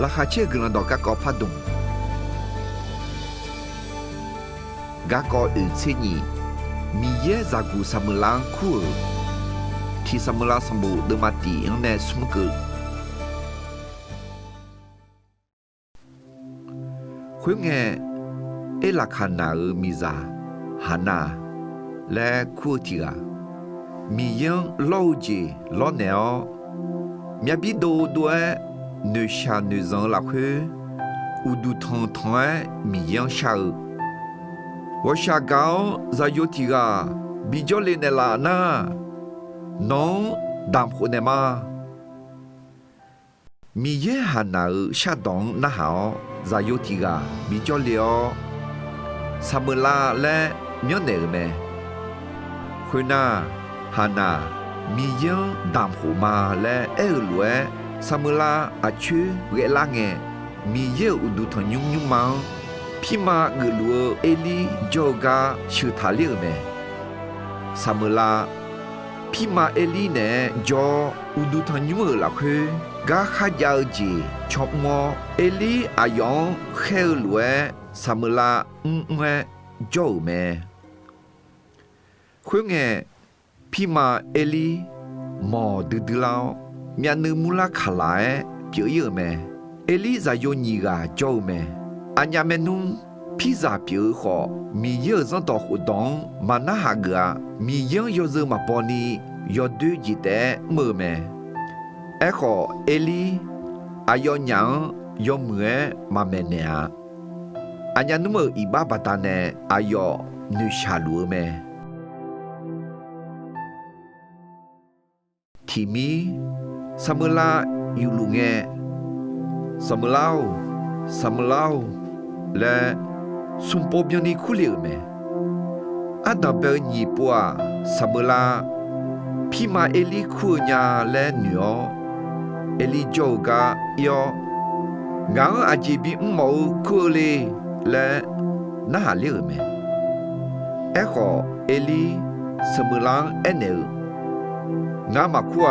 ราคาเชื่อกลันดอกกะกอพัดดุงกะกออื่นเชนีมีเยจากูสมุลังคูที่สมุลาสมบูเดมาตีอันเนสมกุคุยเงเอลักฮานามิซาฮานาและคูติกามียังโลจีโลเนอมีบิโดด้วยเนชาเนซังลักเฮอูดูทองทองมียังชาว่าชาเกาซาโยติกาบิจอเลเนลานาน้องดำคนเนมามีเยฮานาชาดองนาหาวซาโยติกาบิจอเลอซามุลาและมิอนเนเมคุณนาฮานามียังดำหัวมาและเอลวยซามุลาอาชูเวลาเงมีเยอุดุทยุงยุงมังพี่มาเกลัวเอลีโจกาชื่อทาเลียเมซามุลาพี่มาเอลีเนจออุดุทยุงละคือกาขยาจีชอบงอเอลีอายองเขลวยซามุลาเมโจเมคุยเงพี่มาเอลีมอดื้อๆแล้วมีอันนึงมูลค่าหลายเปียเยอะแม่เอลีจะโยนีกาโจแม่อันยาเมนุพี่จะเปียขอมีเยอะจนต่อหัวดองมาหน้าหากามียังยอดมาปอนียอดดูจิตแต่เมื่อแม่ขอเอลีอายอนยังยอมเมื่อมาแม่เนี่ยอันยานุเมื่ออีบ้าบัตาเนอายอนุชาลัวแม่ที่มีสมุลาอยู่ลุงเงสมุลาวและสุมปบยังนี่คุเลียวเมอันดับเบญีปัวสมุลาพี่มาเอลีคูญาและเนียวเอลีโจกายองางอาจีบีมอคูเลและน่าเลียวเมขอเอลีสมุลาเอเนลงามาคัว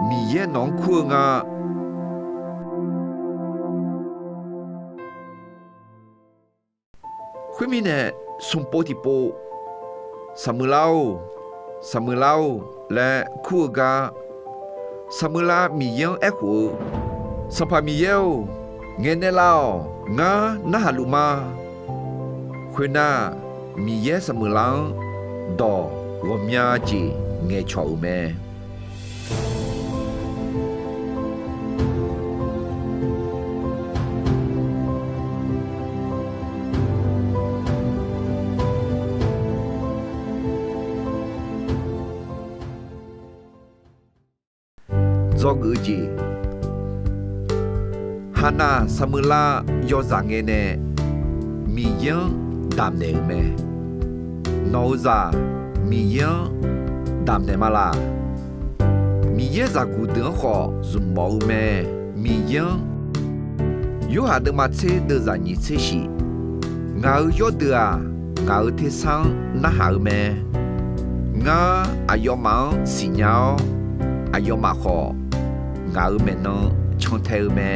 มีเยน้องคัวงาคุยมีเนสุมโปติโปสามุลาวและคัวกาสามุลามีเยงหัวสัมภามีเยวเงินเนลาวงานาฮาลุมาคุยนามีเยสามุลังดอวมยาจีเงชาวแม่จอกูจีฮานาสมุลายอจังเงเนมียังดำเนแม่นอซามียังดำเนมาลามีเยจากูเดือขอซุมบอแม่มียังยูหาเดมาเชเดจานิเชชิงาโยเดืองาเทซังนาหาแม่งาอายอมังสิญญาอายอมาของาแม่นชงเทแม่